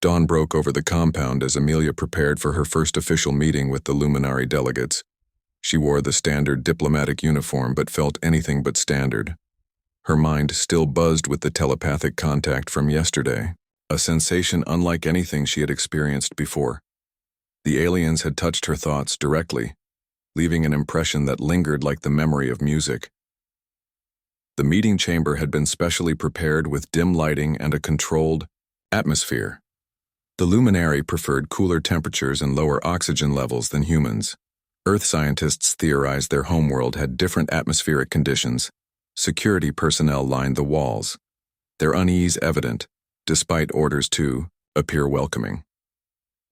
Dawn broke over the compound as Amelia prepared for her first official meeting with the Luminary delegates. She wore the standard diplomatic uniform but felt anything but standard. Her mind still buzzed with the telepathic contact from yesterday, a sensation unlike anything she had experienced before. The aliens had touched her thoughts directly, leaving an impression that lingered like the memory of music. The meeting chamber had been specially prepared with dim lighting and a controlled atmosphere. The Luminary preferred cooler temperatures and lower oxygen levels than humans. Earth scientists theorized their homeworld had different atmospheric conditions. Security personnel lined the walls, their unease evident, despite orders to appear welcoming.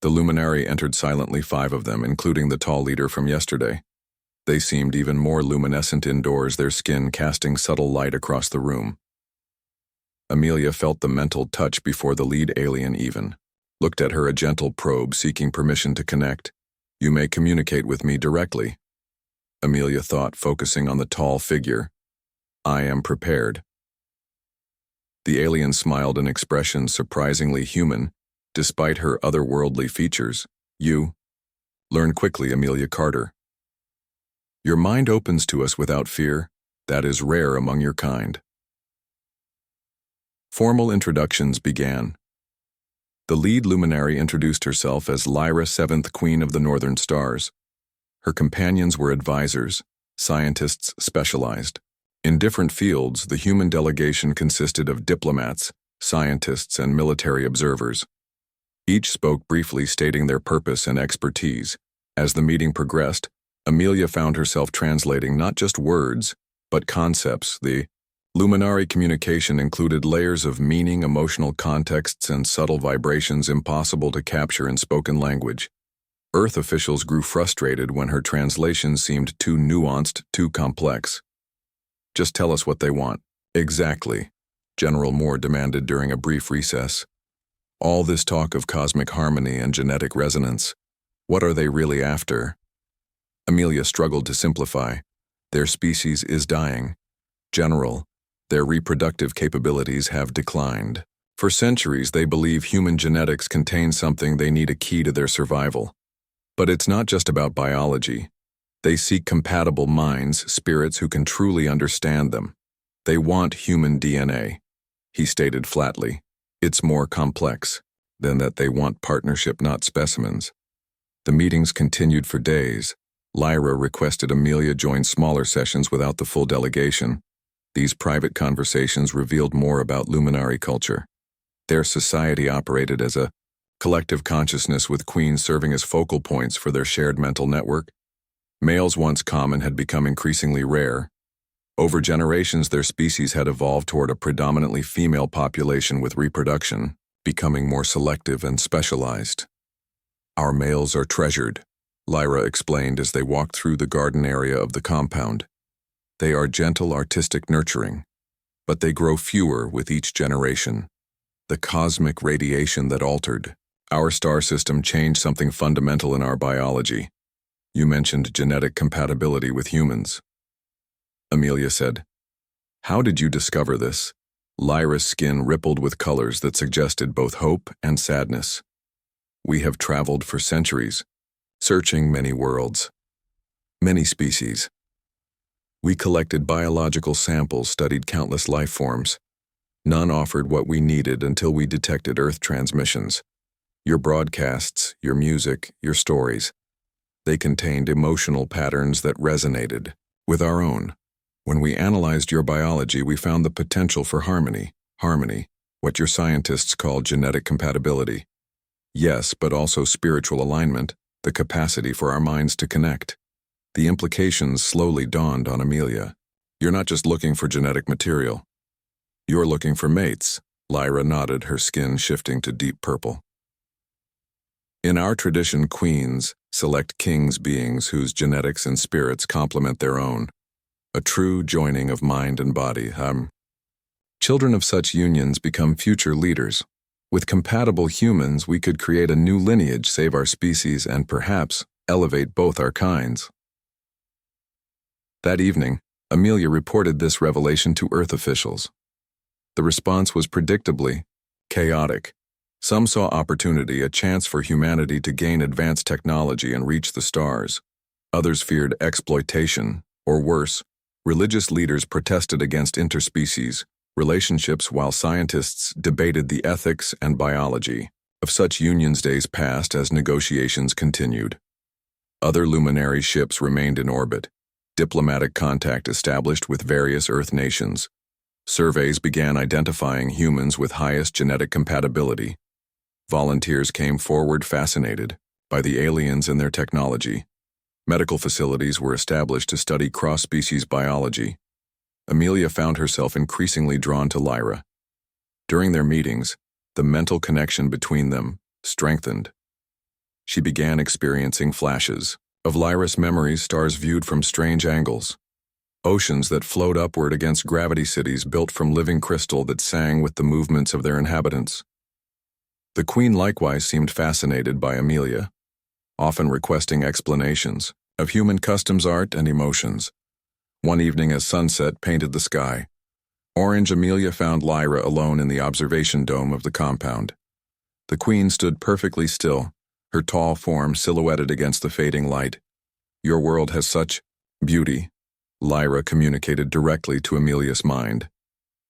The Luminary entered silently, 5 of them, including the tall leader from yesterday. They seemed even more luminescent indoors, their skin casting subtle light across the room. Amelia felt the mental touch before the lead alien even looked at her, a gentle probe seeking permission to connect. "You may communicate with me directly," Amelia thought, focusing on the tall figure. "I am prepared." The alien smiled, an expression surprisingly human, despite her otherworldly features. "You learn quickly, Amelia Carter. Your mind opens to us without fear. That is rare among your kind." Formal introductions began. The lead luminary introduced herself as Lyra, 7th Queen of the Northern Stars. Her companions were advisors, scientists specialized. In different fields, the human delegation consisted of diplomats, scientists, and military observers. Each spoke briefly, stating their purpose and expertise. As the meeting progressed, Amelia found herself translating not just words, but concepts. The Luminary communication included layers of meaning, emotional contexts, and subtle vibrations impossible to capture in spoken language. Earth officials grew frustrated when her translation seemed too nuanced, too complex. "Just tell us what they want." "Exactly," General Moore demanded during a brief recess. "All this talk of cosmic harmony and genetic resonance, what are they really after?" Amelia struggled to simplify. "Their species is dying. General, their reproductive capabilities have declined. For centuries, they believe human genetics contain something they need, a key to their survival. But it's not just about biology. They seek compatible minds, spirits who can truly understand them. They want human DNA," he stated flatly. "It's more complex than that. They want partnership, not specimens." The meetings continued for days. Lyra requested Amelia join smaller sessions without the full delegation. These private conversations revealed more about Luminary culture. Their society operated as a collective consciousness, with queens serving as focal points for their shared mental network. Males, once common, had become increasingly rare. Over generations, their species had evolved toward a predominantly female population, with reproduction becoming more selective and specialized. "Our males are treasured," Lyra explained as they walked through the garden area of the compound. "They are gentle, artistic, nurturing, but they grow fewer with each generation. The cosmic radiation that altered our star system changed something fundamental in our biology. You mentioned genetic compatibility with humans," Amelia said. "How did you discover this?" Lyra's skin rippled with colors that suggested both hope and sadness. "We have traveled for centuries, searching many worlds, many species. We collected biological samples, studied countless life forms. None offered what we needed until we detected Earth transmissions. Your broadcasts, your music, your stories. They contained emotional patterns that resonated with our own. When we analyzed your biology, we found the potential for harmony, what your scientists call genetic compatibility. Yes, but also spiritual alignment, the capacity for our minds to connect." The implications slowly dawned on Amelia. "You're not just looking for genetic material. You're looking for mates." Lyra nodded, her skin shifting to deep purple. "In our tradition, queens select kings, beings whose genetics and spirits complement their own. A true joining of mind and body. Children of such unions become future leaders. With compatible humans, we could create a new lineage, save our species, and perhaps elevate both our kinds." That evening, Amelia reported this revelation to Earth officials. The response was predictably chaotic. Some saw opportunity, a chance for humanity to gain advanced technology and reach the stars. Others feared exploitation, or worse, religious leaders protested against interspecies relationships while scientists debated the ethics and biology of such unions. Days passed as negotiations continued. Other luminary ships remained in orbit. Diplomatic contact established with various Earth nations. Surveys began identifying humans with highest genetic compatibility. Volunteers came forward fascinated by the aliens and their technology. Medical facilities were established to study cross-species biology. Amelia found herself increasingly drawn to Lyra. During their meetings, the mental connection between them strengthened. She began experiencing flashes of Lyra's memories, stars viewed from strange angles, oceans that flowed upward against gravity, cities built from living crystal that sang with the movements of their inhabitants. The Queen likewise seemed fascinated by Amelia, often requesting explanations of human customs, art, and emotions. One evening as sunset painted the sky orange, Amelia found Lyra alone in the observation dome of the compound. The Queen stood perfectly still, her tall form silhouetted against the fading light. "Your world has such beauty," Lyra communicated directly to Amelia's mind.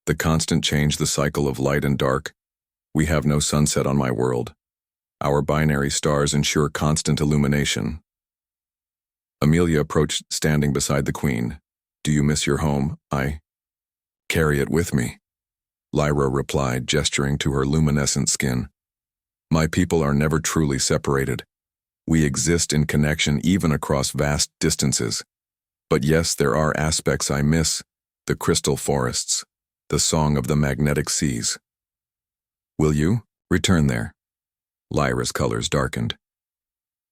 "The constant change, the cycle of light and dark. We have no sunset on my world. Our binary stars ensure constant illumination." Amelia approached, standing beside the Queen. "Do you miss your home?" "I carry it with me," Lyra replied, gesturing to her luminescent skin. "My people are never truly separated. We exist in connection even across vast distances. But yes, there are aspects I miss, the crystal forests, the song of the magnetic seas." "Will you return there?" Lyra's colors darkened.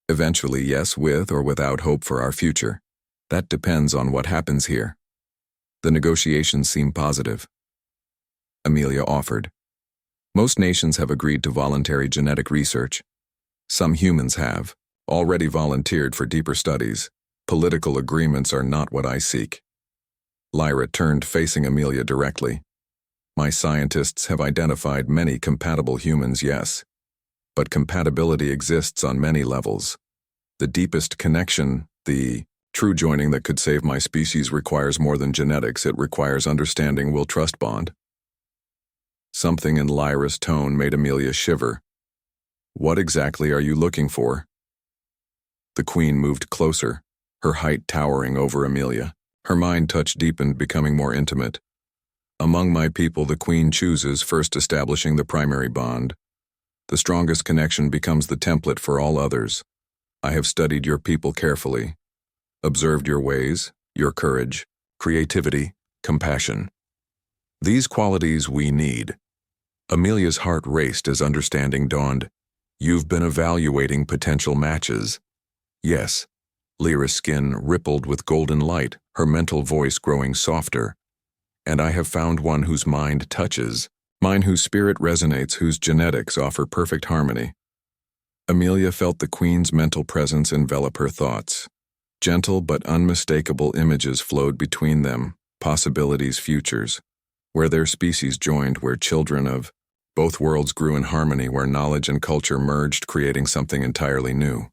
"Eventually, yes, with or without hope for our future. That depends on what happens here." The negotiations seem positive. Amelia offered. "Most nations have agreed to voluntary genetic research. Some humans have already volunteered for deeper studies. Political agreements are not what I seek." Lyra turned, facing Amelia directly. "My scientists have identified many compatible humans, yes. But compatibility exists on many levels. The deepest connection, the true joining that could save my species, requires more than genetics. It requires understanding, will, trust bond." Something in Lyra's tone made Amelia shiver. "What exactly are you looking for?" The Queen moved closer, her height towering over Amelia. Her mind touch deepened, becoming more intimate. "Among my people, the Queen chooses, first establishing the primary bond. The strongest connection becomes the template for all others. I have studied your people carefully, observed your ways, your courage, creativity, compassion. These qualities we need." Amelia's heart raced as understanding dawned. "You've been evaluating potential matches." "Yes." Lyra's skin rippled with golden light, her mental voice growing softer. "And I have found one whose mind touches, mine, whose spirit resonates, whose genetics offer perfect harmony." Amelia felt the Queen's mental presence envelop her thoughts. Gentle but unmistakable images flowed between them, possibilities, futures, where their species joined, where children of both worlds grew in harmony, where knowledge and culture merged, creating something entirely new.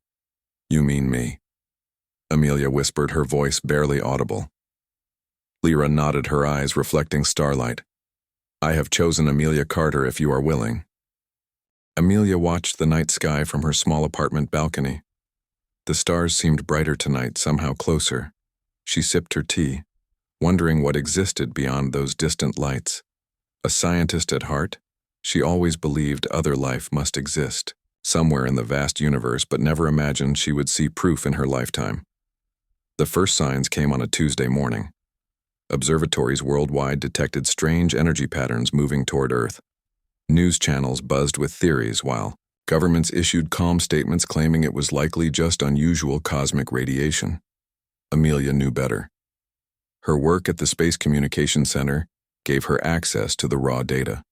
"You mean me?" Amelia whispered, her voice barely audible. Lyra nodded, her eyes reflecting starlight. "I have chosen Amelia Carter, if you are willing." Amelia watched the night sky from her small apartment balcony. The stars seemed brighter tonight, somehow closer. She sipped her tea, wondering what existed beyond those distant lights. A scientist at heart, she always believed other life must exist, somewhere in the vast universe, but never imagined she would see proof in her lifetime. The first signs came on a Tuesday morning. Observatories worldwide detected strange energy patterns moving toward Earth. News channels buzzed with theories, while governments issued calm statements claiming it was likely just unusual cosmic radiation. Amelia knew better. Her work at the Space Communication Center gave her access to the raw data.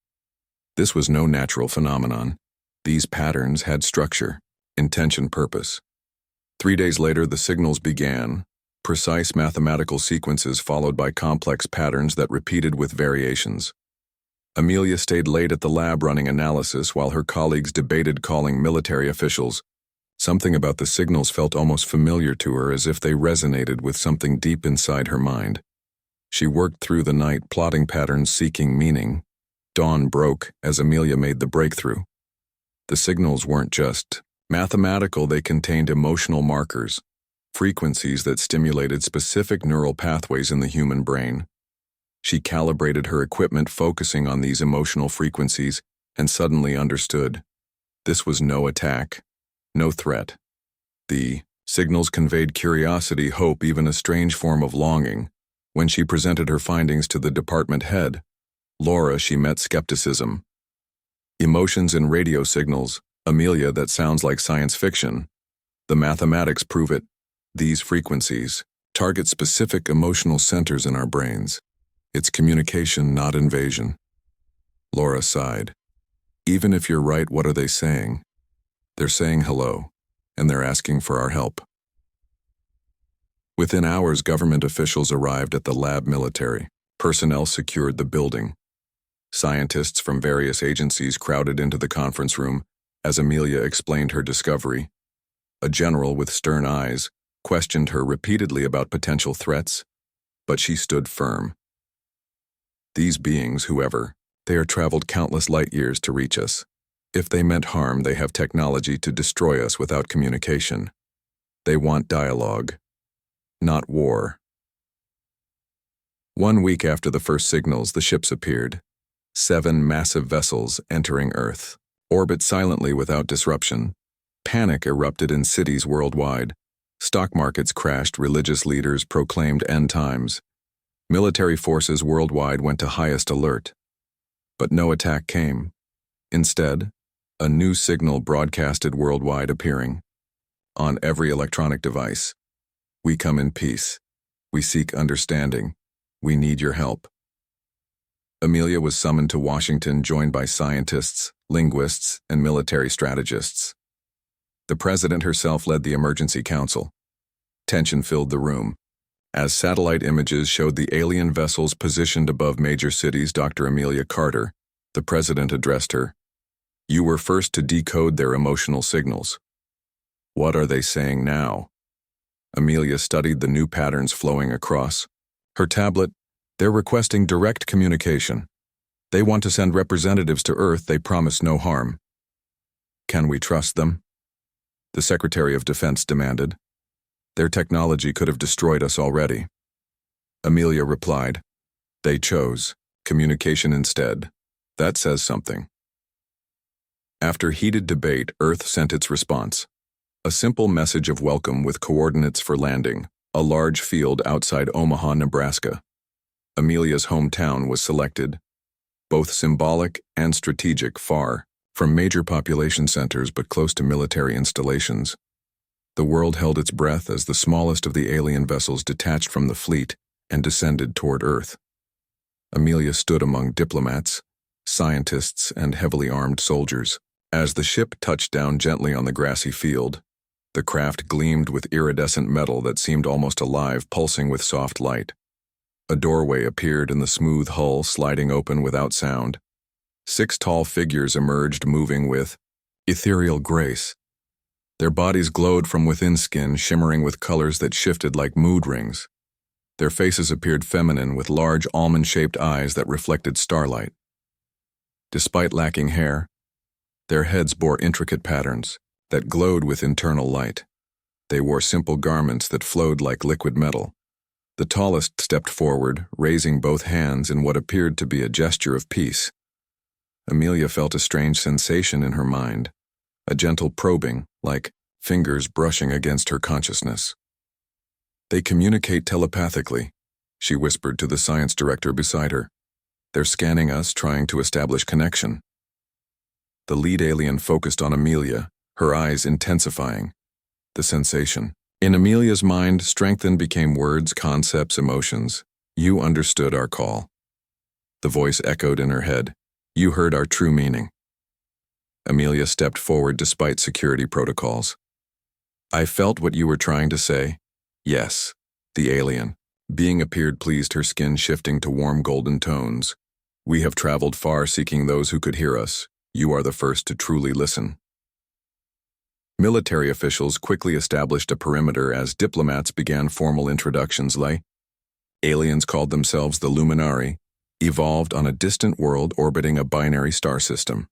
This was no natural phenomenon. These patterns had structure, intention, purpose. 3 days later, the signals began, precise mathematical sequences followed by complex patterns that repeated with variations. Amelia stayed late at the lab running analysis while her colleagues debated calling military officials. Something about the signals felt almost familiar to her, as if they resonated with something deep inside her mind. She worked through the night, plotting patterns, seeking meaning. Dawn broke as Amelia made the breakthrough. The signals weren't just mathematical, they contained emotional markers, frequencies that stimulated specific neural pathways in the human brain. She calibrated her equipment, focusing on these emotional frequencies, and suddenly understood. This was no attack, no threat. The signals conveyed curiosity, hope, even a strange form of longing. When she presented her findings to the department head, Laura, she met skepticism. Emotions in radio signals. Amelia, that sounds like science fiction. The mathematics prove it. These frequencies target specific emotional centers in our brains. It's communication, not invasion. Laura sighed. Even if you're right, what are they saying? They're saying hello, and they're asking for our help. Within hours, government officials arrived at the lab. Military personnel secured the building. Scientists from various agencies crowded into the conference room as Amelia explained her discovery. A general with stern eyes questioned her repeatedly about potential threats, but she stood firm. These beings, whoever they are, traveled countless light years to reach us. If they meant harm, they have technology to destroy us without communication. They want dialogue, not war. 1 week after the first signals, the ships appeared. 7 massive vessels entering Earth. Orbit silently without disruption. Panic erupted in cities worldwide. Stock markets crashed, religious leaders proclaimed end times. Military forces worldwide went to highest alert. But no attack came. Instead, a new signal broadcasted worldwide, appearing on every electronic device. We come in peace. We seek understanding. We need your help. Amelia was summoned to Washington, joined by scientists, linguists, and military strategists. The president herself led the emergency council. Tension filled the room. As satellite images showed the alien vessels positioned above major cities, Dr. Amelia Carter, the president, addressed her. You were first to decode their emotional signals. What are they saying now? Amelia studied the new patterns flowing across her tablet. They're requesting direct communication. They want to send representatives to Earth. They promise no harm. Can we trust them? The Secretary of Defense demanded. Their technology could have destroyed us already. Amelia replied. They chose communication instead. That says something. After heated debate, Earth sent its response. A simple message of welcome with coordinates for landing, a large field outside Omaha, Nebraska. Amelia's hometown was selected, both symbolic and strategic, far from major population centers but close to military installations. The world held its breath as the smallest of the alien vessels detached from the fleet and descended toward Earth. Amelia stood among diplomats, scientists, and heavily armed soldiers. As the ship touched down gently on the grassy field, the craft gleamed with iridescent metal that seemed almost alive, pulsing with soft light. A doorway appeared in the smooth hull, sliding open without sound. 6 tall figures emerged, moving with ethereal grace. Their bodies glowed from within skin, shimmering with colors that shifted like mood rings. Their faces appeared feminine, with large almond-shaped eyes that reflected starlight. Despite lacking hair, their heads bore intricate patterns that glowed with internal light. They wore simple garments that flowed like liquid metal. The tallest stepped forward, raising both hands in what appeared to be a gesture of peace. Amelia felt a strange sensation in her mind, a gentle probing, like fingers brushing against her consciousness. They communicate telepathically, she whispered to the science director beside her. They're scanning us, trying to establish connection. The lead alien focused on Amelia, her eyes intensifying. The sensation in Amelia's mind strengthened, became words, concepts, emotions. You understood our call. The voice echoed in her head. You heard our true meaning. Amelia stepped forward despite security protocols. I felt what you were trying to say. Yes, the alien being appeared, pleased, her skin shifting to warm golden tones. We have traveled far seeking those who could hear us. You are the first to truly listen. Military officials quickly established a perimeter as diplomats began formal introductions. Aliens called themselves the Luminari, evolved on a distant world orbiting a binary star system.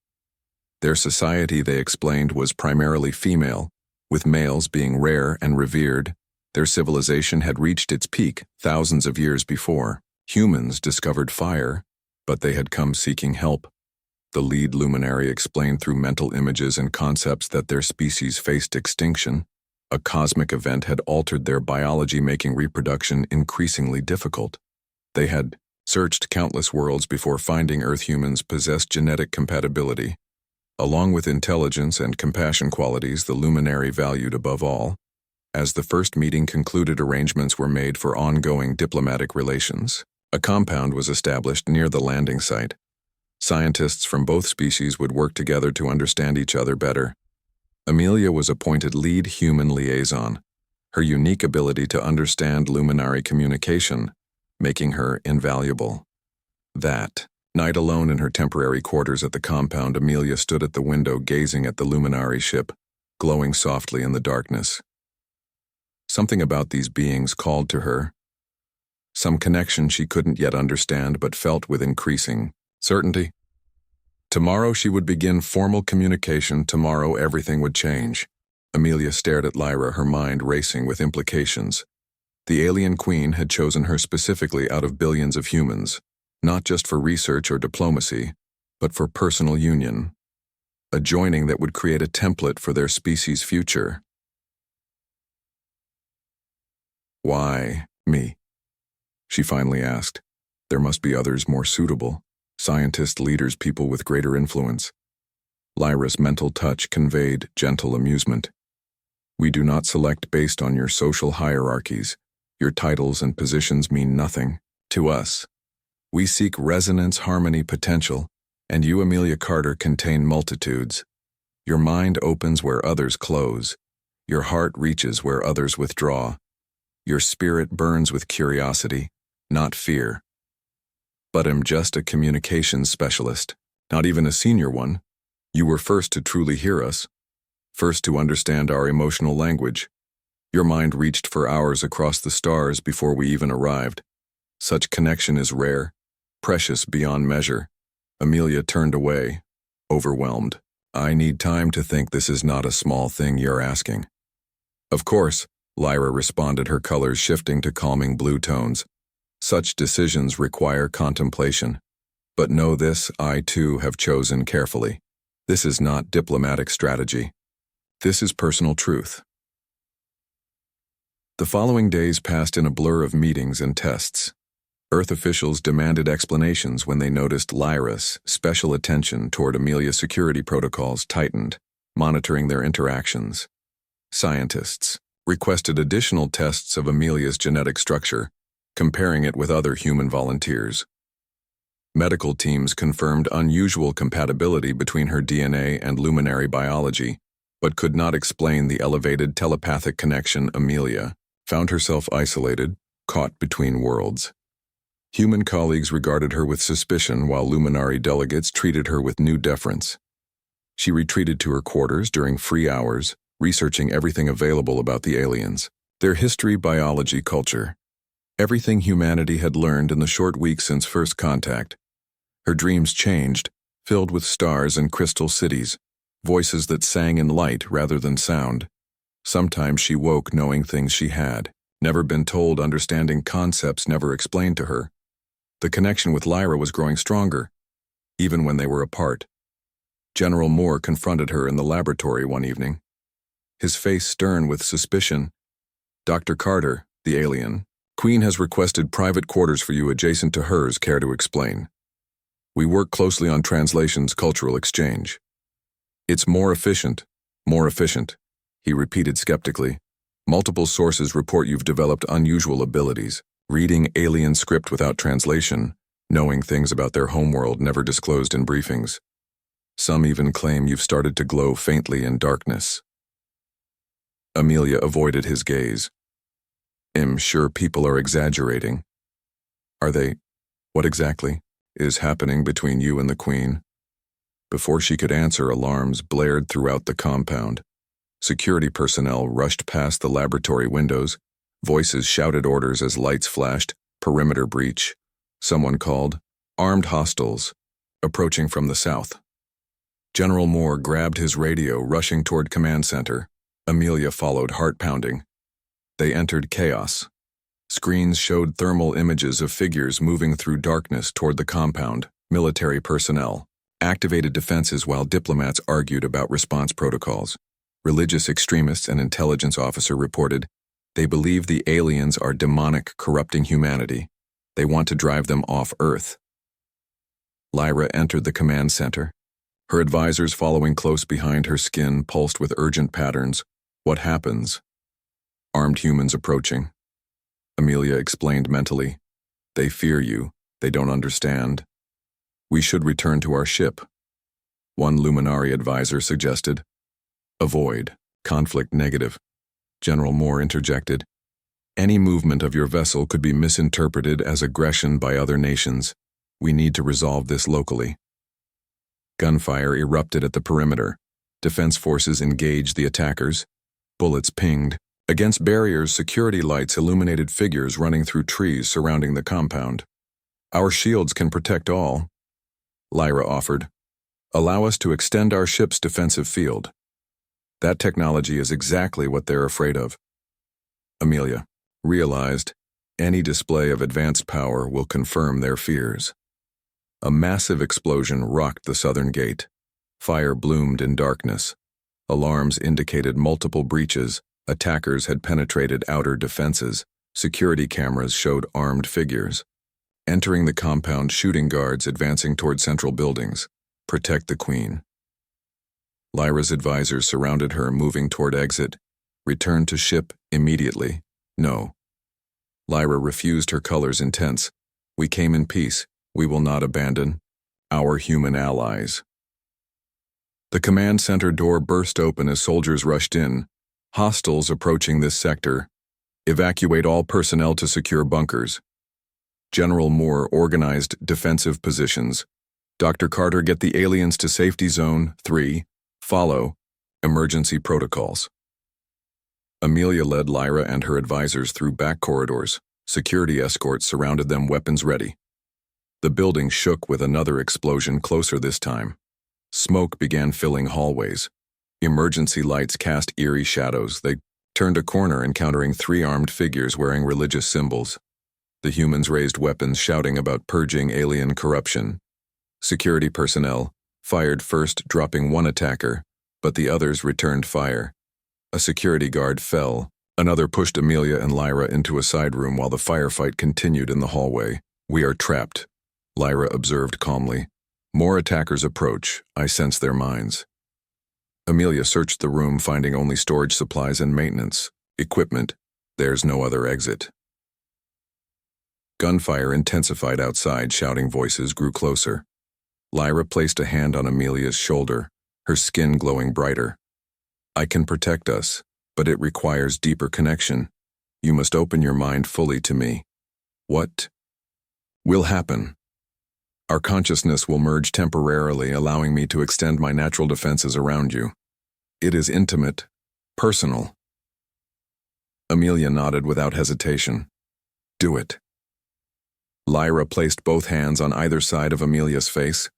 Their society, they explained, was primarily female, with males being rare and revered. Their civilization had reached its peak thousands of years before. Humans discovered fire, but they had come seeking help. The lead luminary explained through mental images and concepts that their species faced extinction. A cosmic event had altered their biology, making reproduction increasingly difficult. They had searched countless worlds before finding Earth humans possessed genetic compatibility. Along with intelligence and compassion qualities the luminary valued above all. As the first meeting concluded, arrangements were made for ongoing diplomatic relations. A compound was established near the landing site. Scientists from both species would work together to understand each other better. Amelia was appointed lead human liaison, her unique ability to understand luminary communication, making her invaluable. That night, alone in her temporary quarters at the compound, Amelia stood at the window gazing at the luminary ship, glowing softly in the darkness. Something about these beings called to her. Some connection she couldn't yet understand but felt with increasing certainty. Tomorrow she would begin formal communication. Tomorrow everything would change. Amelia stared at Lyra, her mind racing with implications. The alien queen had chosen her specifically out of billions of humans, not just for research or diplomacy, but for personal union. A joining that would create a template for their species' future. Why me? She finally asked. There must be others more suitable. Scientists, leaders, people with greater influence. Lyra's mental touch conveyed gentle amusement. We do not select based on your social hierarchies. Your titles and positions mean nothing to us. We seek resonance, harmony, potential, and you, Amelia Carter, contain multitudes. Your mind opens where others close. Your heart reaches where others withdraw. Your spirit burns with curiosity, not fear. But I'm just a communications specialist, not even a senior one. You were first to truly hear us, first to understand our emotional language. Your mind reached for hours across the stars before we even arrived. Such connection is rare, precious beyond measure. Amelia turned away, overwhelmed. I need time to think. This is not a small thing you're asking. Of course, Lyra responded, her colors shifting to calming blue tones. Such decisions require contemplation. But know this, I too have chosen carefully. This is not diplomatic strategy. This is personal truth. The following days passed in a blur of meetings and tests. Earth officials demanded explanations when they noticed Lyra's special attention toward Amelia's security protocols tightened, monitoring their interactions. Scientists requested additional tests of Amelia's genetic structure, comparing it with other human volunteers. Medical teams confirmed unusual compatibility between her DNA and luminary biology, but could not explain the elevated telepathic connection. Amelia found herself isolated, caught between worlds. Human colleagues regarded her with suspicion, while luminary delegates treated her with new deference. She retreated to her quarters during free hours, researching everything available about the aliens, their history, biology, culture. Everything humanity had learned in the short weeks since first contact. Her dreams changed, filled with stars and crystal cities, voices that sang in light rather than sound. Sometimes she woke knowing things she had never been told, understanding concepts never explained to her. The connection with Lyra was growing stronger, even when they were apart. General Moore confronted her in the laboratory one evening, his face stern with suspicion. Dr. Carter, the alien, Queen has requested private quarters for you adjacent to hers. Care to explain? We work closely on translations, cultural exchange. It's more efficient, he repeated skeptically. Multiple sources report you've developed unusual abilities, reading alien script without translation, knowing things about their homeworld never disclosed in briefings. Some even claim you've started to glow faintly in darkness. Amelia avoided his gaze. I'm sure people are exaggerating. Are they? What exactly? is happening between you and the Queen?" Before she could answer, alarms blared throughout the compound. Security personnel rushed past the laboratory windows. Voices shouted orders as lights flashed. "Perimeter breach." Someone called, "Armed hostiles," approaching from the south. General Moore grabbed his radio, rushing toward command center. Amelia followed, heart pounding. They entered chaos. Screens showed thermal images of figures moving through darkness toward the compound. Military personnel activated defenses while diplomats argued about response protocols. Religious extremists and intelligence officer reported they believe the aliens are demonic, corrupting humanity. They want to drive them off Earth. Lyra entered the command center. Her advisors following close behind, her skin pulsed with urgent patterns. "What happens?" "Armed humans approaching." Amelia explained mentally. "They fear you. They don't understand. We should return to our ship." One Luminari advisor suggested. "Avoid. Conflict negative." General Moore interjected. "Any movement of your vessel could be misinterpreted as aggression by other nations. We need to resolve this locally." Gunfire erupted at the perimeter. Defense forces engaged the attackers. Bullets pinged. Against barriers, security lights illuminated figures running through trees surrounding the compound. "Our shields can protect all," Lyra offered. "Allow us to extend our ship's defensive field." That technology is exactly what they're afraid of. Amelia realized any display of advanced power will confirm their fears. A massive explosion rocked the southern gate. Fire bloomed in darkness. Alarms indicated multiple breaches. Attackers had penetrated outer defenses. Security cameras showed armed figures. Entering the compound, shooting guards advancing toward central buildings. "Protect the Queen." Lyra's advisors surrounded her, moving toward exit. "Return to ship immediately." "No." Lyra refused, her colors intense. "We came in peace. We will not abandon our human allies." The command center door burst open as soldiers rushed in. "Hostiles approaching this sector. Evacuate all personnel to secure bunkers." General Moore organized defensive positions. "Dr. Carter, get the aliens to safety zone 3. Follow emergency protocols." Amelia led Lyra and her advisors through back corridors. Security escorts surrounded them, weapons ready. The building shook with another explosion, closer this time. Smoke began filling hallways. Emergency lights cast eerie shadows. They turned a corner, encountering 3 armed figures wearing religious symbols. The humans raised weapons, shouting about purging alien corruption. Security personnel fired first, dropping 1 attacker, but the others returned fire. A security guard fell. Another pushed Amelia and Lyra into a side room while the firefight continued in the hallway. "We are trapped," Lyra observed calmly. "More attackers approach. I sense their minds." Amelia searched the room, finding only storage supplies and maintenance equipment. There's no other exit. Gunfire intensified outside, shouting voices grew closer. Lyra placed a hand on Amelia's shoulder, her skin glowing brighter. "I can protect us, but it requires deeper connection. You must open your mind fully to me." "What will happen?" "Our consciousness will merge temporarily, allowing me to extend my natural defenses around you. It is intimate, personal." Amelia nodded without hesitation. "Do it." Lyra placed both hands on either side of Amelia's face.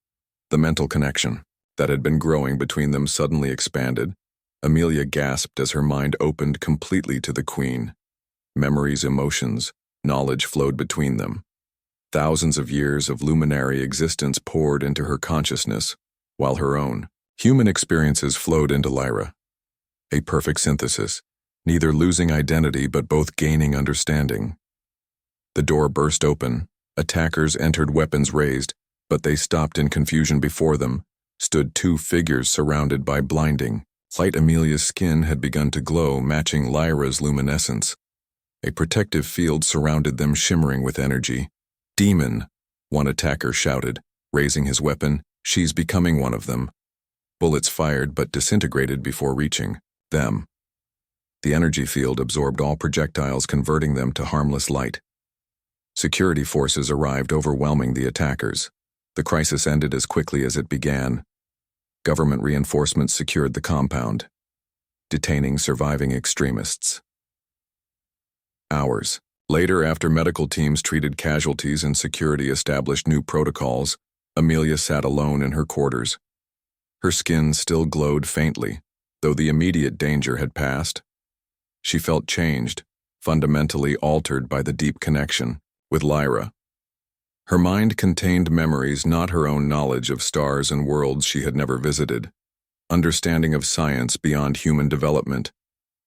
The mental connection that had been growing between them suddenly expanded. Amelia gasped as her mind opened completely to the Queen. Memories, emotions, knowledge flowed between them. Thousands of years of luminary existence poured into her consciousness, while her own human experiences flowed into Lyra. A perfect synthesis, neither losing identity but both gaining understanding. The door burst open. Attackers entered, weapons raised, but they stopped in confusion. Before them stood 2 figures surrounded by blinding light. Amelia's skin had begun to glow, matching Lyra's luminescence. A protective field surrounded them, shimmering with energy. "Demon," one attacker shouted, raising his weapon. "She's becoming one of them." Bullets fired but disintegrated before reaching them. The energy field absorbed all projectiles, converting them to harmless light. Security forces arrived, overwhelming the attackers. The crisis ended as quickly as it began. Government reinforcements secured the compound, detaining surviving extremists. Hours later, after medical teams treated casualties and security established new protocols, Amelia sat alone in her quarters. Her skin still glowed faintly, though the immediate danger had passed. She felt changed, fundamentally altered by the deep connection with Lyra. Her mind contained memories, not her own knowledge of stars and worlds she had never visited, understanding of science beyond human development.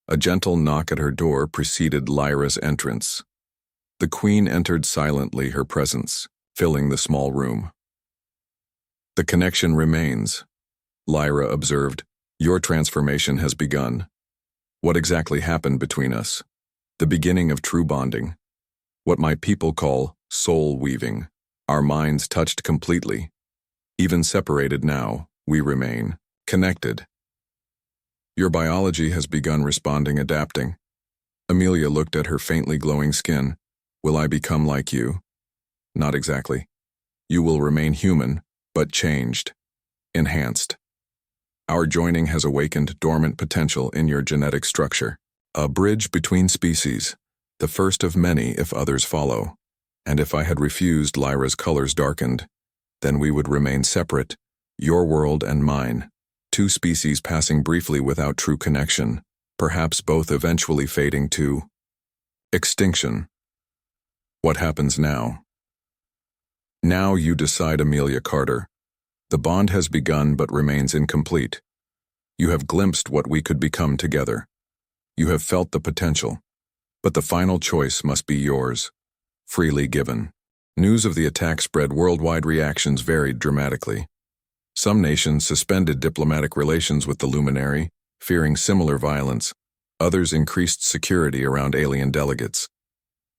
A gentle knock at her door preceded Lyra's entrance. The Queen entered silently, her presence filling the small room. "The connection remains," Lyra observed. "Your transformation has begun. What exactly happened between us? The beginning of true bonding. What my people call soul weaving. Our minds touched completely. Even separated now, we remain connected. Your biology has begun responding, adapting." Amelia looked at her faintly glowing skin. "Will I become like you?" "Not exactly. You will remain human, but changed, enhanced. Our joining has awakened dormant potential in your genetic structure. A bridge between species, the first of many if others follow. And if I had refused," Lyra's colors darkened, "then we would remain separate, your world and mine. Two species passing briefly without true connection, perhaps both eventually fading to extinction. What happens now?" "Now you decide, Amelia Carter. The bond has begun but remains incomplete. You have glimpsed what we could become together. You have felt the potential, but the final choice must be yours, freely given." News of the attack spread worldwide. Reactions varied dramatically. Some nations suspended diplomatic relations with the luminary, fearing similar violence. Others increased security around alien delegates.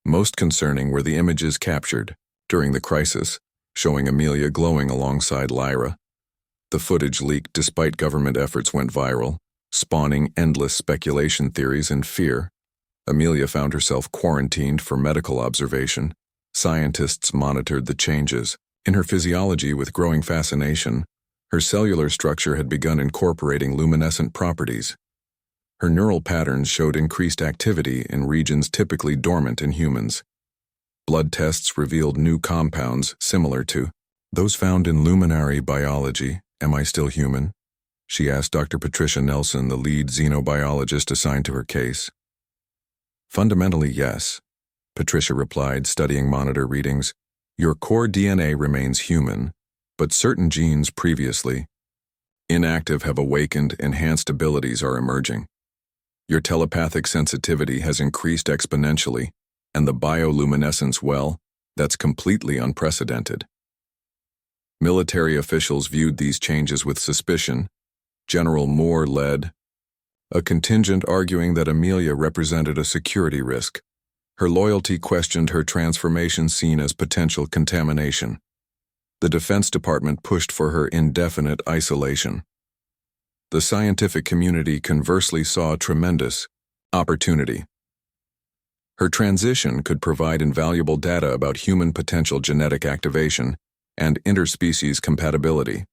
Most concerning were the images captured during the crisis, showing Amelia glowing alongside Lyra. The footage leaked despite government efforts went viral, spawning endless speculation theories and fear. Amelia found herself quarantined for medical observation. Scientists monitored the changes in her physiology with growing fascination. Her cellular structure had begun incorporating luminescent properties. Her neural patterns showed increased activity in regions typically dormant in humans. Blood tests revealed new compounds similar to those found in luminary biology. "Am I still human?" she asked Dr. Patricia Nelson, the lead xenobiologist assigned to her case. "Fundamentally, yes," Patricia replied, studying monitor readings. "Your core DNA remains human, but certain genes previously inactive have awakened, enhanced abilities are emerging. Your telepathic sensitivity has increased exponentially, and the bioluminescence, well, that's completely unprecedented." Military officials viewed these changes with suspicion. General Moore led a contingent arguing that Amelia represented a security risk. Her loyalty questioned her transformation, seen as potential contamination. The Defense Department pushed for her indefinite isolation. The scientific community conversely saw a tremendous opportunity. Her transition could provide invaluable data about human potential genetic activation and interspecies compatibility.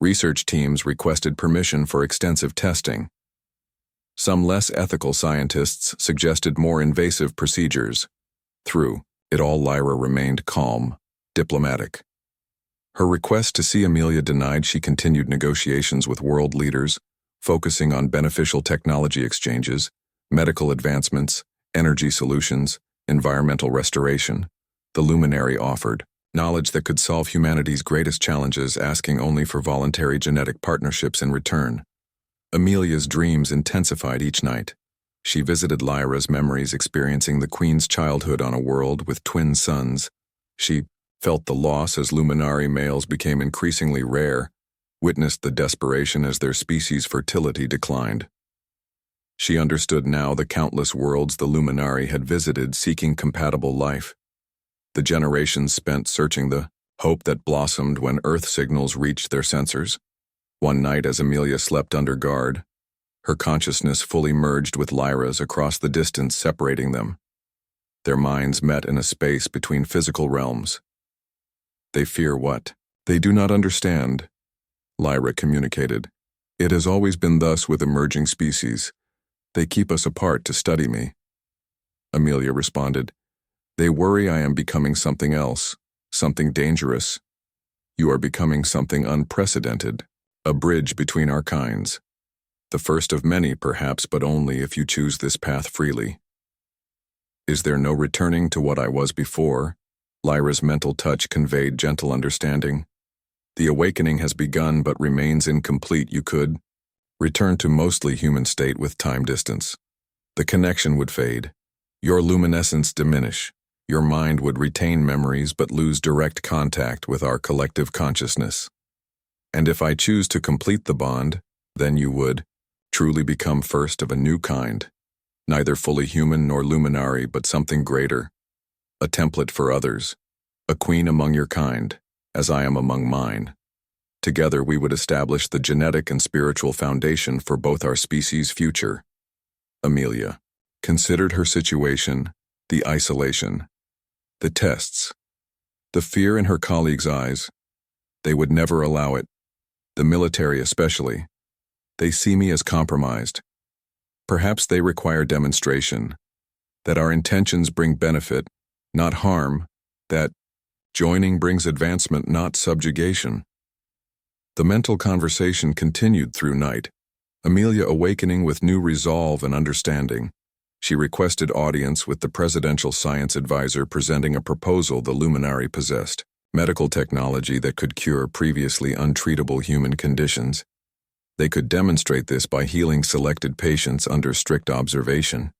Research teams requested permission for extensive testing. Some less ethical scientists suggested more invasive procedures. Through it all, Lyra remained calm, diplomatic. Her request to see Amelia denied, she continued negotiations with world leaders, focusing on beneficial technology exchanges, medical advancements, energy solutions, environmental restoration. The luminary offered knowledge that could solve humanity's greatest challenges, asking only for voluntary genetic partnerships in return. Amelia's dreams intensified each night. She visited Lyra's memories, experiencing the Queen's childhood on a world with twin suns. She felt the loss as luminary males became increasingly rare, witnessed the desperation as their species' fertility declined. She understood now the countless worlds the luminary had visited seeking compatible life. The generations spent searching, the hope that blossomed when Earth signals reached their sensors. One night, as Amelia slept under guard, her consciousness fully merged with Lyra's across the distance separating them. Their minds met in a space between physical realms. "They fear what?" They do not understand, Lyra communicated. It has always been thus with emerging species. They keep us apart to study me. Amelia responded, They worry I am becoming something else, something dangerous. You are becoming something unprecedented, a bridge between our kinds. The first of many, perhaps, but only if you choose this path freely. Is there no returning to what I was before? Lyra's mental touch conveyed gentle understanding. The awakening has begun but remains incomplete. You could return to mostly human state with time distance. The connection would fade. Your luminescence diminish. Your mind would retain memories but lose direct contact with our collective consciousness. And if I choose to complete the bond, then you would truly become first of a new kind, neither fully human nor luminary but something greater, a template for others, a queen among your kind, as I am among mine. Together we would establish the genetic and spiritual foundation for both our species' future. Amelia considered her situation, the isolation, the tests, the fear in her colleagues' eyes. They would never allow it, the military especially. They see me as compromised. Perhaps they require demonstration, that our intentions bring benefit, not harm, that joining brings advancement, not subjugation. The mental conversation continued through night, Amelia awakening with new resolve and understanding. She requested audience with the presidential science advisor, presenting a proposal the luminary possessed, medical technology that could cure previously untreatable human conditions. They could demonstrate this by healing selected patients under strict observation.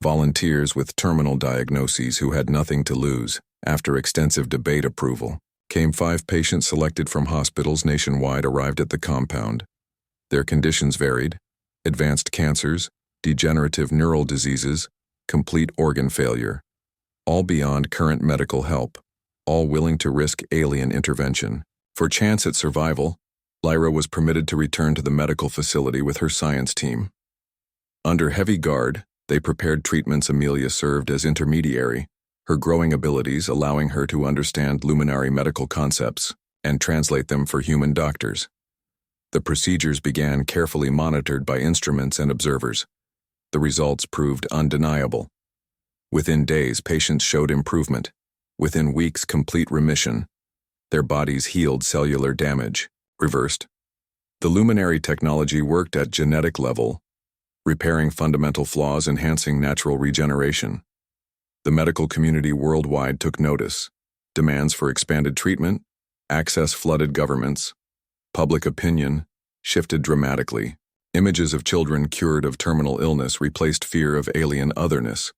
Volunteers with terminal diagnoses who had nothing to lose. After extensive debate, approval came. 5 patients selected from hospitals nationwide arrived at the compound. Their conditions varied: advanced cancers, degenerative neural diseases, complete organ failure, all beyond current medical help, all willing to risk alien intervention. For chance at survival, Lyra was permitted to return to the medical facility with her science team. Under heavy guard, they prepared treatments. Amelia served as intermediary, her growing abilities allowing her to understand luminary medical concepts and translate them for human doctors. The procedures began, carefully monitored by instruments and observers. The results proved undeniable. Within days, patients showed improvement. Within weeks, complete remission. Their bodies healed cellular damage, reversed. The luminary technology worked at genetic level, repairing fundamental flaws, enhancing natural regeneration. The medical community worldwide took notice. Demands for expanded treatment, access flooded governments. Public opinion shifted dramatically. Images of children cured of terminal illness replaced fear of alien otherness.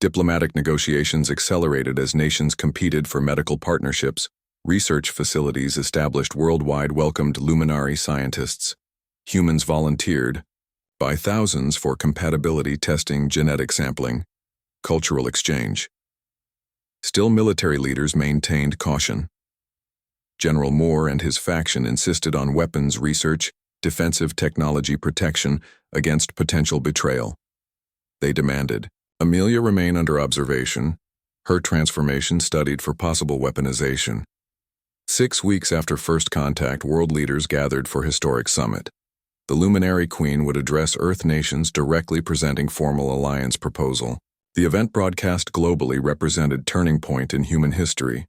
Diplomatic negotiations accelerated as nations competed for medical partnerships. Research facilities established worldwide welcomed luminary scientists. Humans volunteered by thousands for compatibility testing, genetic sampling, cultural exchange. Still, military leaders maintained caution. General Moore and his faction insisted on weapons research, defensive technology protection against potential betrayal. They demanded Amelia remain under observation, her transformation studied for possible weaponization. 6 weeks after first contact, world leaders gathered for historic summit. The luminary queen would address Earth nations directly, presenting formal alliance proposal. The event, broadcast globally, represented turning point in human history.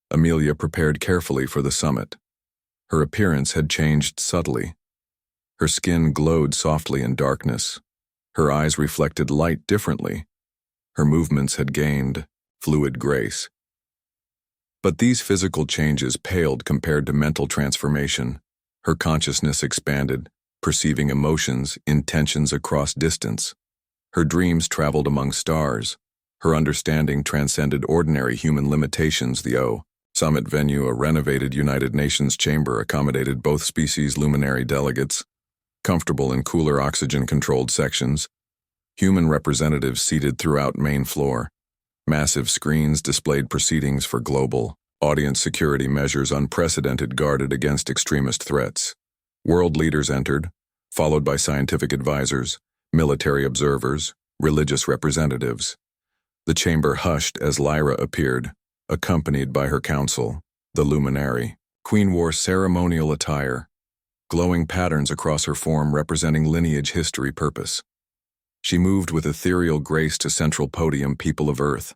Amelia prepared carefully for the summit. Her appearance had changed subtly. Her skin glowed softly in darkness. Her eyes reflected light differently. Her movements had gained fluid grace. But these physical changes paled compared to mental transformation. Her consciousness expanded, perceiving emotions, intentions across distance. Her dreams traveled among stars. Her understanding transcended ordinary human limitations. The summit venue, a renovated United Nations chamber, accommodated both species luminary delegates, comfortable in cooler oxygen-controlled sections. Human representatives seated throughout main floor. Massive screens displayed proceedings for global audience. Security measures unprecedented guarded against extremist threats. World leaders entered, followed by scientific advisors, military observers, religious representatives. The chamber hushed as Lyra appeared, accompanied by her council, the luminary. Queen wore ceremonial attire, glowing patterns across her form representing lineage, history, purpose. She moved with ethereal grace to central podium, people of Earth.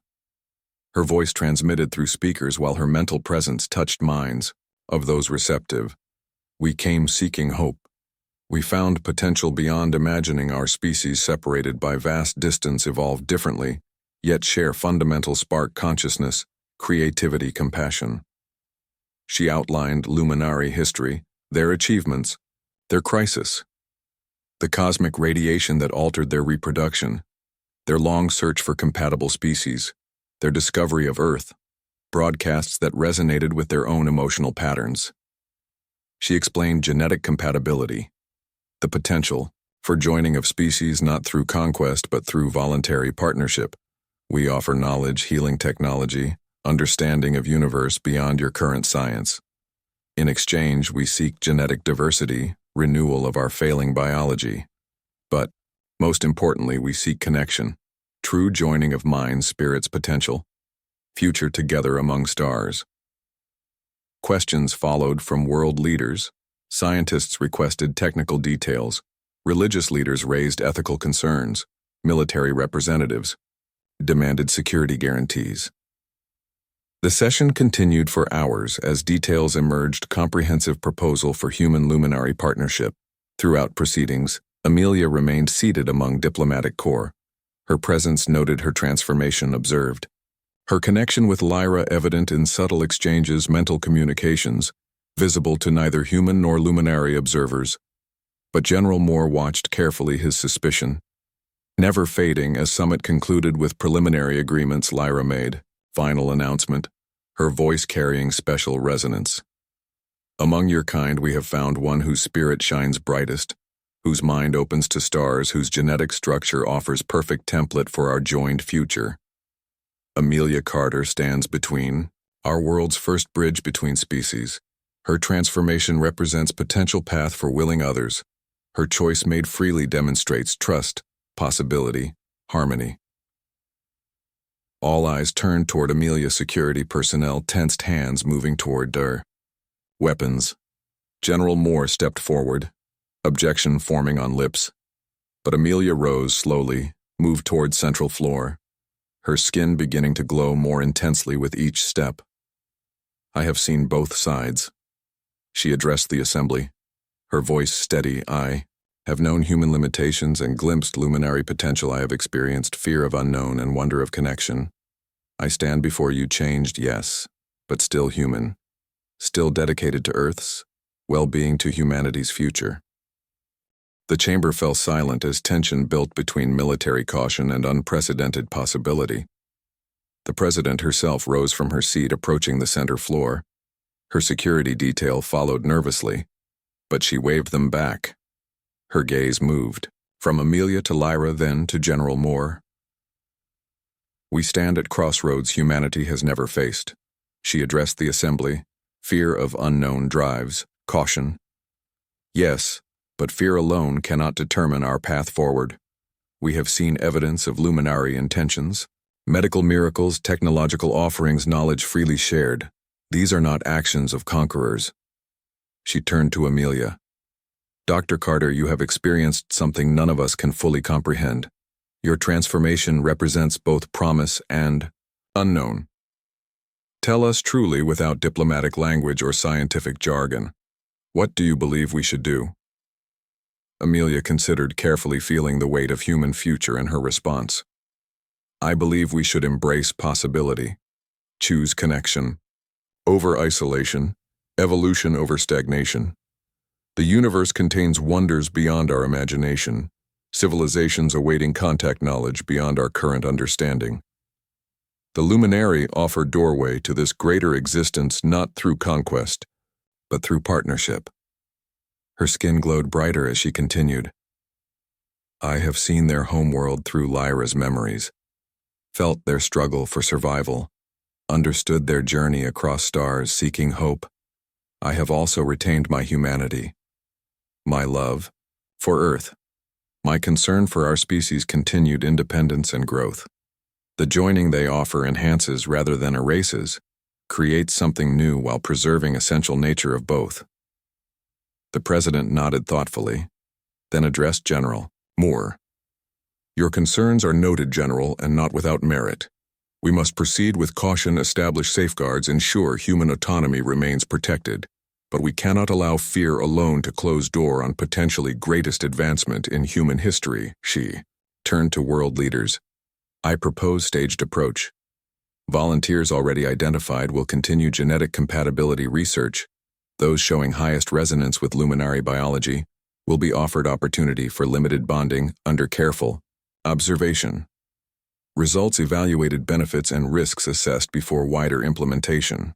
Her voice transmitted through speakers while her mental presence touched minds of those receptive. We came seeking hope. We found potential beyond imagining. Our species, separated by vast distance, evolved differently, yet share fundamental spark: consciousness, creativity, compassion. She outlined luminary history, their achievements, their crisis, the cosmic radiation that altered their reproduction, their long search for compatible species, their discovery of Earth, broadcasts that resonated with their own emotional patterns. She explained genetic compatibility, the potential for joining of species not through conquest but through voluntary partnership. We offer knowledge, healing technology, understanding of universe beyond your current science. In exchange, we seek genetic diversity, renewal of our failing biology. But, most importantly, we seek connection, true joining of minds, spirits, potential, future together among stars. Questions followed from world leaders. Scientists requested technical details. Religious leaders raised ethical concerns. Military representatives demanded security guarantees. The session continued for hours as details emerged: comprehensive proposal for human luminary partnership. Throughout proceedings, Amelia remained seated among diplomatic corps. Her presence noted, her transformation observed. Her connection with Lyra evident in subtle exchanges, mental communications, visible to neither human nor luminary observers. But General Moore watched carefully, his suspicion never fading as summit concluded with preliminary agreements. Lyra made final announcement, her voice carrying special resonance. Among your kind we have found one whose spirit shines brightest, whose mind opens to stars, whose genetic structure offers perfect template for our joined future. Amelia Carter stands between our world's first bridge between species. Her transformation represents potential path for willing others. Her choice made freely demonstrates trust, possibility, harmony. All eyes turned toward Amelia. Security personnel tensed, hands moving toward their weapons. General Moore stepped forward, objection forming on lips. But Amelia rose slowly, moved toward central floor, her skin beginning to glow more intensely with each step. I have seen both sides. She addressed the assembly, her voice steady. I have known human limitations and glimpsed luminary potential. I have experienced fear of unknown and wonder of connection. I stand before you changed, yes, but still human, still dedicated to Earth's well-being, to humanity's future. The chamber fell silent as tension built between military caution and unprecedented possibility. The President herself rose from her seat, approaching the center floor. Her security detail followed nervously, but she waved them back. Her gaze moved from Amelia to Lyra, then to General Moore. We stand at crossroads humanity has never faced. She addressed the assembly. Fear of unknown drives caution. Yes, but fear alone cannot determine our path forward. We have seen evidence of luminary intentions, medical miracles, technological offerings, knowledge freely shared. These are not actions of conquerors. She turned to Amelia. Dr. Carter, you have experienced something none of us can fully comprehend. Your transformation represents both promise and unknown. Tell us truly, without diplomatic language or scientific jargon. What do you believe we should do? Amelia considered, carefully feeling the weight of human future in her response. I believe we should embrace possibility, choose connection over isolation, evolution over stagnation. The universe contains wonders beyond our imagination, civilizations awaiting contact knowledge beyond our current understanding. The luminary offer doorway to this greater existence not through conquest, but through partnership. Her skin glowed brighter as she continued. I have seen their homeworld through Lyra's memories, felt their struggle for survival, understood their journey across stars seeking hope. I have also retained my humanity, my love for Earth, my concern for our species' continued independence and growth. The joining they offer enhances rather than erases. Create something new while preserving essential nature of both. The president nodded thoughtfully, then addressed General Moore. Your concerns are noted, General, and not without merit. We must proceed with caution, establish safeguards, ensure human autonomy remains protected, but we cannot allow fear alone to close door on potentially greatest advancement in human history. She turned to world leaders. I propose staged approach. Volunteers already identified will continue genetic compatibility research. Those showing highest resonance with luminary biology will be offered opportunity for limited bonding under careful observation. Results evaluated, benefits and risks assessed before wider implementation.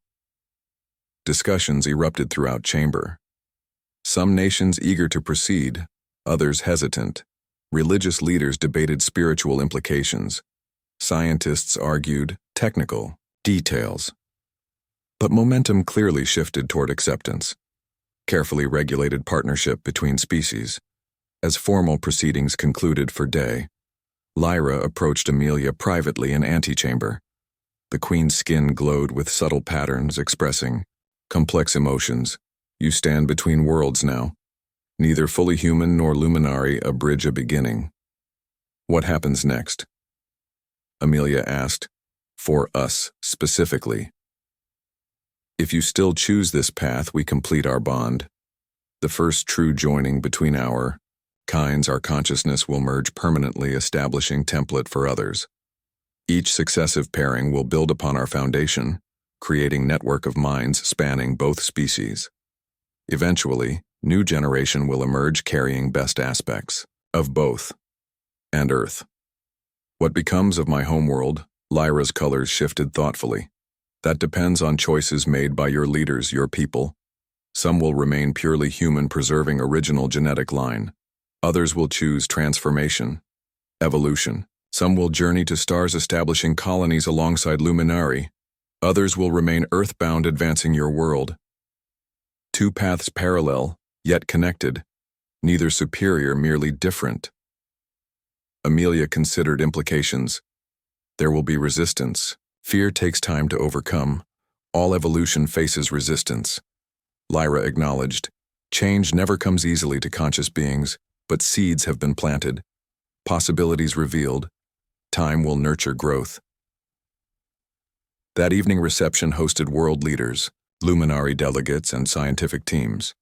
Discussions erupted throughout chamber. Some nations eager to proceed, others hesitant. Religious leaders debated spiritual implications. Scientists argued technical details. But momentum clearly shifted toward acceptance. Carefully regulated partnership between species. As formal proceedings concluded for day, Lyra approached Amelia privately in antechamber. The queen's skin glowed with subtle patterns expressing complex emotions. You stand between worlds now. Neither fully human nor luminary, a bridge, a beginning. What happens next? Amelia asked, for us specifically. If you still choose this path, we complete our bond. The first true joining between our kinds, our consciousness will merge permanently, establishing template for others. Each successive pairing will build upon our foundation, creating network of minds spanning both species. Eventually, new generation will emerge carrying best aspects of both and Earth. What becomes of my homeworld? Lyra's colors shifted thoughtfully. That depends on choices made by your leaders, your people. Some will remain purely human, preserving original genetic line. Others will choose transformation, evolution. Some will journey to stars, establishing colonies alongside luminari. Others will remain earthbound, advancing your world. Two paths parallel, yet connected. Neither superior, merely different. Amelia considered implications. There will be resistance. Fear takes time to overcome. All evolution faces resistance. Lyra acknowledged. Change never comes easily to conscious beings, but seeds have been planted. Possibilities revealed. Time will nurture growth. That evening reception hosted world leaders, luminary delegates, and scientific teams.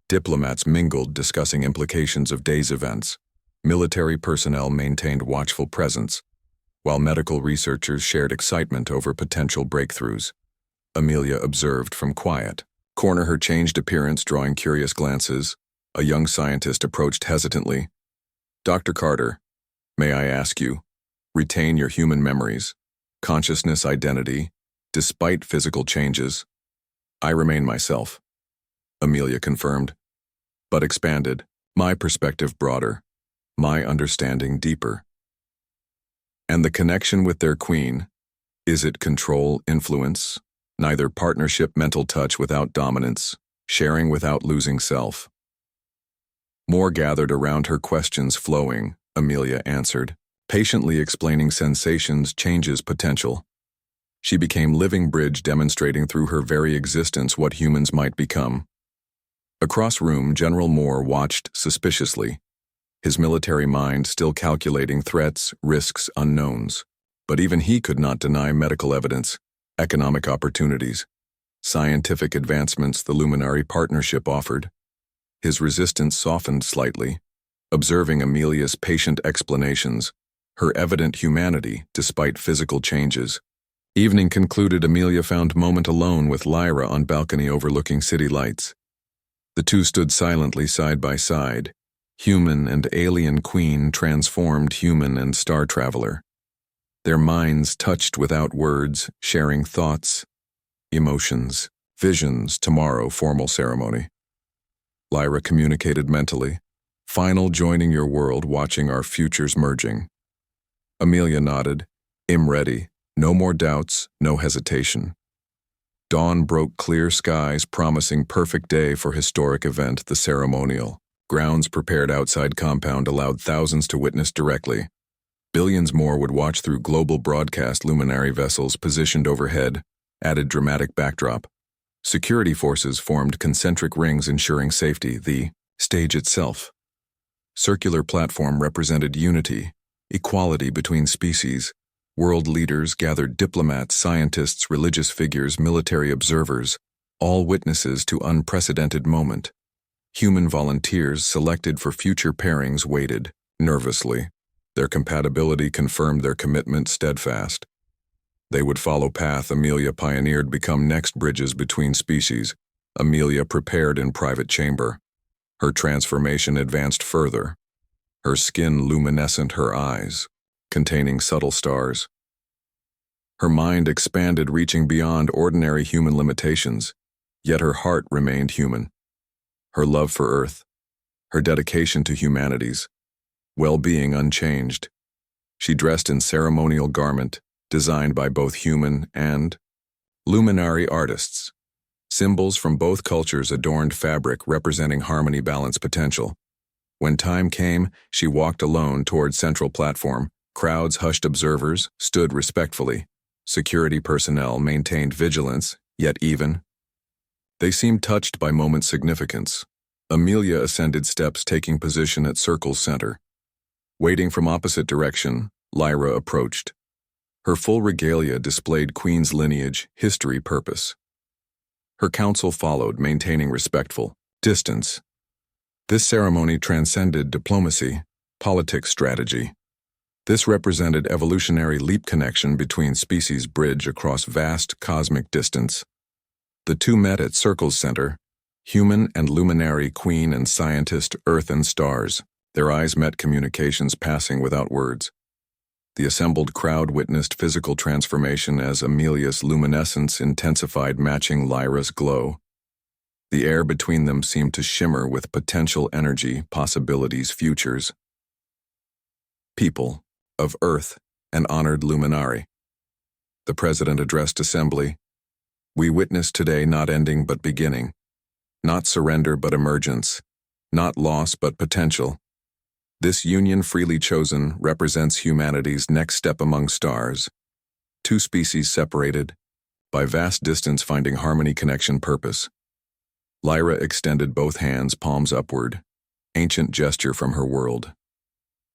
Diplomats mingled, discussing implications of day's events. Military personnel maintained watchful presence, while medical researchers shared excitement over potential breakthroughs. Amelia observed from quiet corner, her changed appearance drawing curious glances. A young scientist approached hesitantly. Dr. Carter, may I ask you, retain your human memories, consciousness, identity, despite physical changes? I remain myself, Amelia confirmed, but expanded, my perspective broader, my understanding deeper. And the connection with their queen, is it control, influence? Neither. Partnership, mental touch without dominance, sharing without losing self. More gathered around her, questions flowing. Amelia answered, patiently explaining sensations, changes, potential. She became living bridge, demonstrating through her very existence what humans might become. Across room, General Moore watched suspiciously, his military mind still calculating threats, risks, unknowns. But even he could not deny medical evidence, economic opportunities, scientific advancements the luminary partnership offered. His resistance softened slightly, observing Amelia's patient explanations, her evident humanity despite physical changes. Evening concluded. Amelia found moment alone with Lyra on balcony overlooking city lights. The two stood silently side by side, human and alien queen transformed human and star traveler. Their minds touched without words, sharing thoughts, emotions, visions. Tomorrow, formal ceremony. Lyra communicated mentally. Final joining your world, watching our futures merging. Amelia nodded. I'm ready. No more doubts, no hesitation. Dawn broke clear skies, promising perfect day for historic event, the ceremonial. Grounds prepared outside compound allowed thousands to witness directly. Billions more would watch through global broadcast luminary vessels positioned overhead. added dramatic backdrop. Security forces formed concentric rings ensuring safety. The stage itself. Circular platform represented unity, equality between species. World leaders gathered diplomats, scientists, religious figures, military observers, all witnesses to unprecedented moment. Human volunteers selected for future pairings waited, nervously. Their compatibility confirmed their commitment steadfast. They would follow path Amelia pioneered become next bridges between species. Amelia prepared in private chamber. Her transformation advanced further. Her skin luminescent, her eyes containing subtle stars. Her mind expanded, reaching beyond ordinary human limitations, yet her heart remained human. Her love for Earth, her dedication to humanity's well-being unchanged. She dressed in ceremonial garment, designed by both human and luminary artists. Symbols from both cultures adorned fabric representing harmony, balance, potential. When time came, she walked alone toward central platform. Crowds hushed, observers stood respectfully. Security personnel maintained vigilance, yet even. They seemed touched by moment's significance. Amelia ascended steps, taking position at circle's center. Waiting from opposite direction, Lyra approached. Her full regalia displayed Queen's lineage, history, purpose. Her council followed, maintaining respectful distance. This ceremony transcended diplomacy, politics, strategy. This represented evolutionary leap, connection between species, bridge across vast cosmic distance. The two met at Circle's center, human and luminary, queen and scientist, earth and stars. Their eyes met, communications passing without words. The assembled crowd witnessed physical transformation as Amelia's luminescence intensified, matching Lyra's glow. The air between them seemed to shimmer with potential energy, possibilities, futures. People of Earth and honored luminari. The president addressed assembly. We witness today not ending but beginning, not surrender but emergence, not loss but potential. This union freely chosen represents humanity's next step among stars. Two species separated, by vast distance finding harmony, connection, purpose. Lyra extended both hands, palms upward, ancient gesture from her world.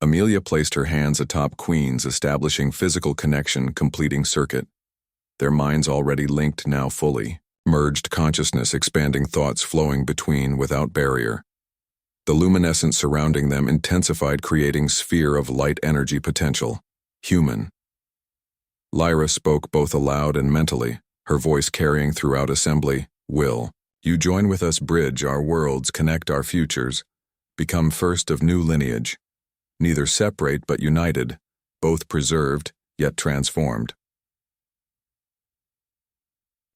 Amelia placed her hands atop Queen's, establishing physical connection, completing circuit. Their minds already linked, now fully. Merged consciousness, expanding thoughts flowing between without barrier. The luminescence surrounding them intensified, creating sphere of light energy potential. Human. Lyra spoke both aloud and mentally, her voice carrying throughout assembly. Will you join with us, bridge our worlds, connect our futures, become first of new lineage, neither separate but united, both preserved, yet transformed.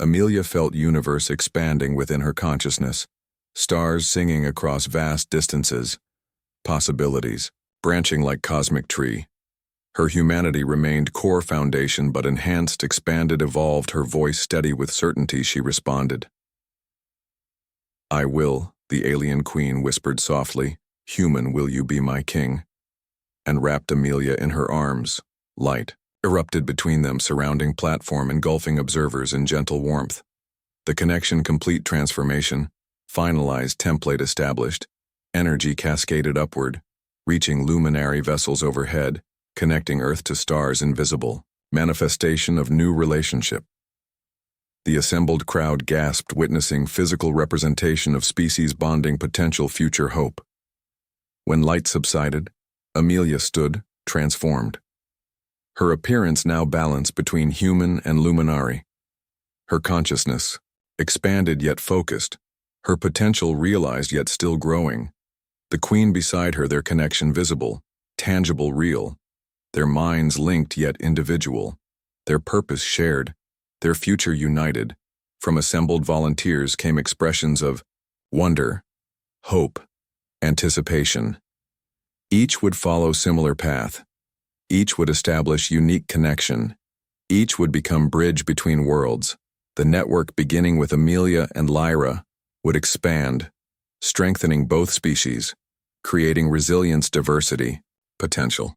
Amelia felt universe expanding within her consciousness. Stars singing across vast distances, possibilities, branching like cosmic tree. Her humanity remained core foundation but enhanced, expanded, evolved, her voice steady with certainty. She responded. I will, the alien queen whispered softly, human will you be my king? And wrapped Amelia in her arms. Light erupted between them, surrounding platform, engulfing observers in gentle warmth. The connection, complete transformation. Finalized, template established, energy cascaded upward, reaching luminary vessels overhead, connecting Earth to stars invisible, manifestation of new relationship. The assembled crowd gasped, witnessing physical representation of species bonding, potential future hope. When light subsided, Amelia stood, transformed. Her appearance now balanced between human and luminary. Her consciousness, expanded yet focused. Her potential realized yet still growing. The queen beside her, their connection visible, tangible, real. Their minds linked yet individual. Their purpose shared. Their future united. From assembled volunteers came expressions of wonder, hope, anticipation. Each would follow similar path. Each would establish unique connection. Each would become bridge between worlds. The network, beginning with Amelia and Lyra, would expand, strengthening both species, creating resilience, diversity, potential.